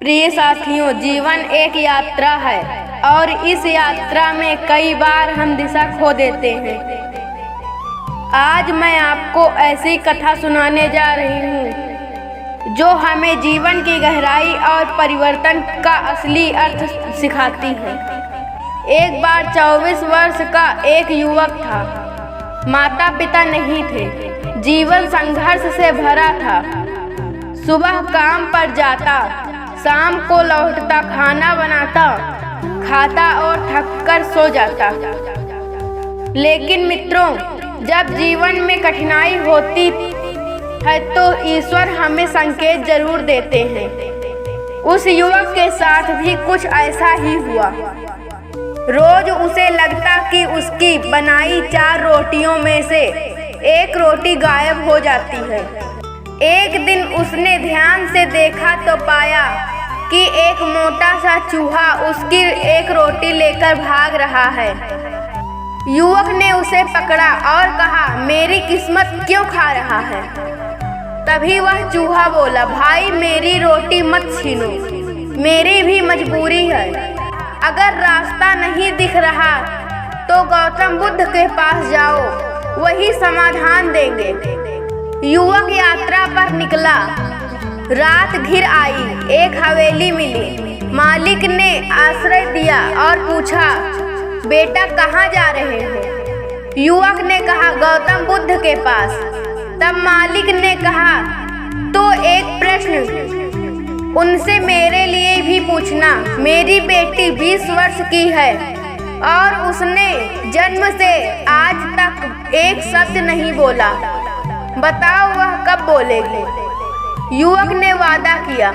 प्रिय साथियों, जीवन एक यात्रा है और इस यात्रा में कई बार हम दिशा खो देते हैं। आज मैं आपको ऐसी कथा सुनाने जा रही हूँ जो हमें जीवन की गहराई और परिवर्तन का असली अर्थ सिखाती है। एक बार 24 वर्ष का एक युवक था। माता पिता नहीं थे। जीवन संघर्ष से भरा था। सुबह काम पर जाता, शाम को लौटता, खाना बनाता, खाता और थककर सो जाता। लेकिन मित्रों, जब जीवन में कठिनाई होती है तो ईश्वर हमें संकेत जरूर देते हैं। उस युवक के साथ भी कुछ ऐसा ही हुआ। रोज उसे लगता कि उसकी बनाई 4 रोटियों में से एक रोटी गायब हो जाती है। एक दिन उसने ध्यान से देखा तो पाया कि एक मोटा सा चूहा उसकी एक रोटी लेकर भाग रहा है। युवक ने उसे पकड़ा और कहा, मेरी किस्मत क्यों खा रहा है? तभी वह चूहा बोला, भाई मेरी रोटी मत छीनो, मेरी भी मजबूरी है। अगर रास्ता नहीं दिख रहा तो गौतम बुद्ध के पास जाओ, वही समाधान देंगे। युवक यात्रा पर निकला। रात घिर आई। एक हवेली मिली। मालिक ने आश्रय दिया और पूछा, बेटा कहाँ जा रहे हो? युवक ने कहा, गौतम बुद्ध के पास। तब मालिक ने कहा, तो एक प्रश्न उनसे मेरे लिए भी पूछना। मेरी बेटी 20 वर्ष की है और उसने जन्म से आज तक एक शब्द नहीं बोला। बताओ वह कब बोलेगी? युवक ने वादा किया।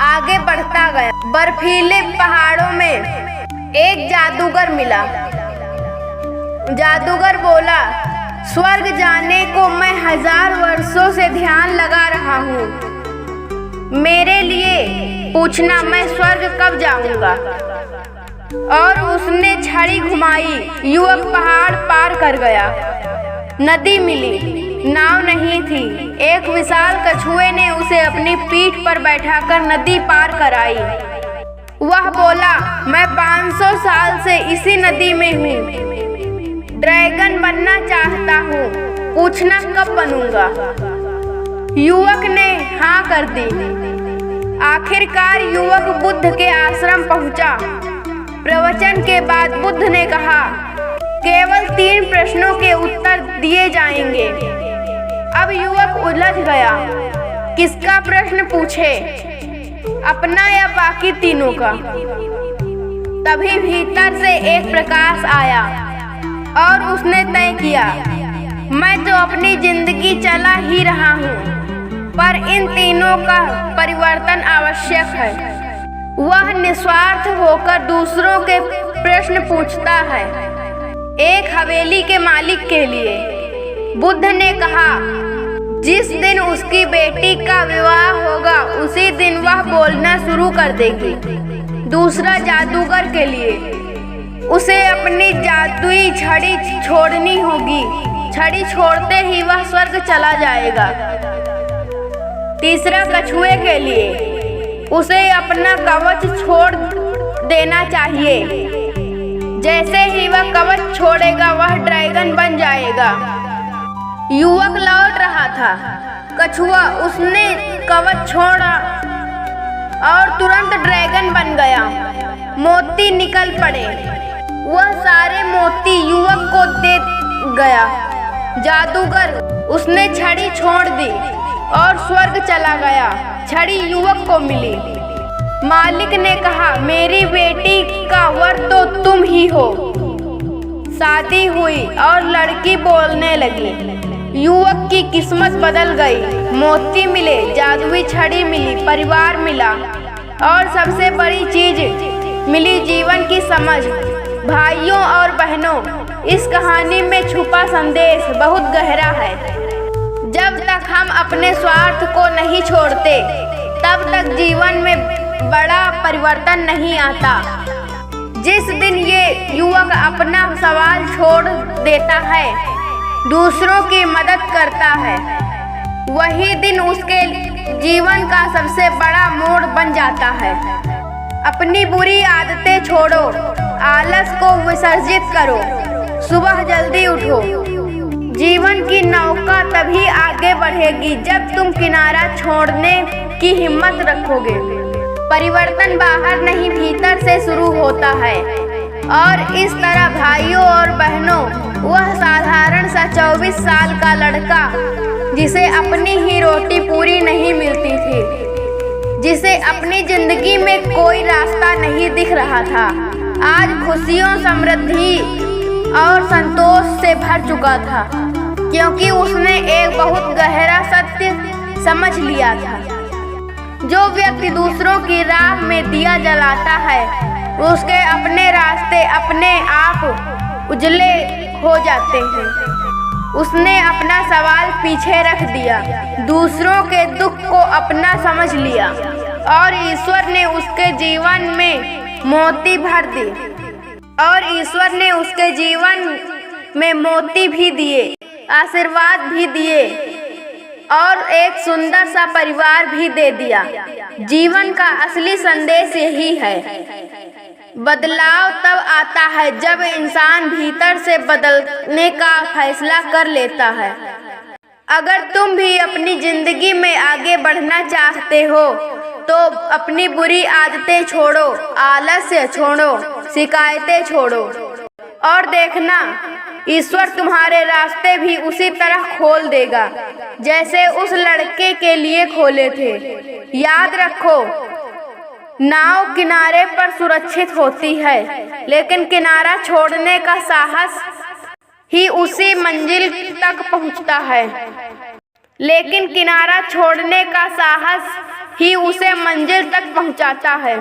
आगे बढ़ता गया। बर्फीले पहाड़ों में एक जादूगर मिला। जादूगर बोला, स्वर्ग जाने को मैं 1000 वर्षों से ध्यान लगा रहा हूँ। मेरे लिए पूछना, मैं स्वर्ग कब जाऊंगा? और उसने छड़ी घुमाई। युवक पहाड़ पार कर गया। नदी मिली। नाव नहीं थी। एक विशाल कछुए ने उसे अपनी पीठ पर बैठाकर नदी पार कराई। वह बोला, मैं 500 साल से इसी नदी में हूँ। ड्रैगन बनना चाहता हूँ। पूछना कब बनूंगा? युवक ने हाँ कर दी। आखिरकार युवक बुद्ध के आश्रम पहुंचा। प्रवचन के बाद बुद्ध ने कहा, केवल 3 प्रश्नों के उत्तर दिए जाएंगे। अब युवक उलझ गया। किसका प्रश्न पूछे, अपना या बाकी तीनों का? तभी भीतर से एक प्रकाश आया और उसने तय किया, मैं तो अपनी जिंदगी चला ही रहा हूँ, पर इन तीनों का परिवर्तन आवश्यक है। वह निस्वार्थ होकर दूसरों के प्रश्न पूछता है। एक हवेली के मालिक के लिए बुद्ध ने कहा, जिस दिन उसकी बेटी का विवाह होगा उसी दिन वह बोलना शुरू कर देगी। दूसरा जादूगर के लिए, उसे अपनी जादुई छड़ी छोड़नी होगी। छड़ी छोड़ते ही वह स्वर्ग चला जाएगा। तीसरा कछुए के लिए, उसे अपना कवच छोड़ देना चाहिए। जैसे ही वह कवच छोड़ेगा वह ड्रैगन बन जाएगा। युवक लौट रहा था। कछुआ, उसने कवच छोड़ा और तुरंत ड्रैगन बन गया। मोती निकल पड़े। वह सारे मोती युवक को दे गया। जादूगर, उसने छड़ी छोड़ दी और स्वर्ग चला गया। छड़ी युवक को मिली। मालिक ने कहा, मेरी बेटी का वर तो तुम ही हो। शादी हुई और लड़की बोलने लगी। युवक की किस्मत बदल गई। मोती मिले, जादुई छड़ी मिली, परिवार मिला और सबसे बड़ी चीज मिली, जीवन की समझ। भाइयों और बहनों, इस कहानी में छुपा संदेश बहुत गहरा है। जब तक हम अपने स्वार्थ को नहीं छोड़ते तब तक जीवन में बड़ा परिवर्तन नहीं आता। जिस दिन ये युवक अपना सवाल छोड़ देता है, दूसरों की मदद करता है, वही दिन उसके जीवन का सबसे बड़ा मोड़ बन जाता है। अपनी बुरी आदतें छोड़ो, आलस को विसर्जित करो, सुबह जल्दी उठो। जीवन की नौका तभी आगे बढ़ेगी जब तुम किनारा छोड़ने की हिम्मत रखोगे। परिवर्तन बाहर नहीं भीतर से शुरू होता है। और इस तरह भाइयों और बहनों, वह साधारण सा 24 साल का लड़का जिसे अपनी ही रोटी पूरी नहीं मिलती थी, जिसे अपनी जिंदगी में कोई रास्ता नहीं दिख रहा था, आज खुशियों, समृद्धि और संतोष से भर चुका था, क्योंकि उसने एक बहुत गहरा सत्य समझ लिया था। जो व्यक्ति दूसरों की राह में दिया जलाता है, उसके अपने रास्ते अपने आप उजले हो जाते हैं। उसने अपना सवाल पीछे रख दिया, दूसरों के दुख को अपना समझ लिया और ईश्वर ने उसके जीवन में मोती भर दी। और ईश्वर ने उसके जीवन में मोती भी दिए, आशीर्वाद भी दिए और एक सुंदर सा परिवार भी दे दिया। जीवन का असली संदेश यही है। बदलाव तब आता है जब इंसान भीतर से बदलने का फैसला कर लेता है। अगर तुम भी अपनी जिंदगी में आगे बढ़ना चाहते हो तो अपनी बुरी आदतें छोड़ो, आलस्य छोड़ो, शिकायतें छोड़ो और देखना, ईश्वर तुम्हारे रास्ते भी उसी तरह खोल देगा जैसे उस लड़के के लिए खोले थे। याद रखो, नाव किनारे पर सुरक्षित होती है, लेकिन किनारा छोड़ने का साहस ही उसी मंजिल तक पहुंचता है। लेकिन किनारा छोड़ने का साहस ही उसे मंजिल तक पहुंचाता है।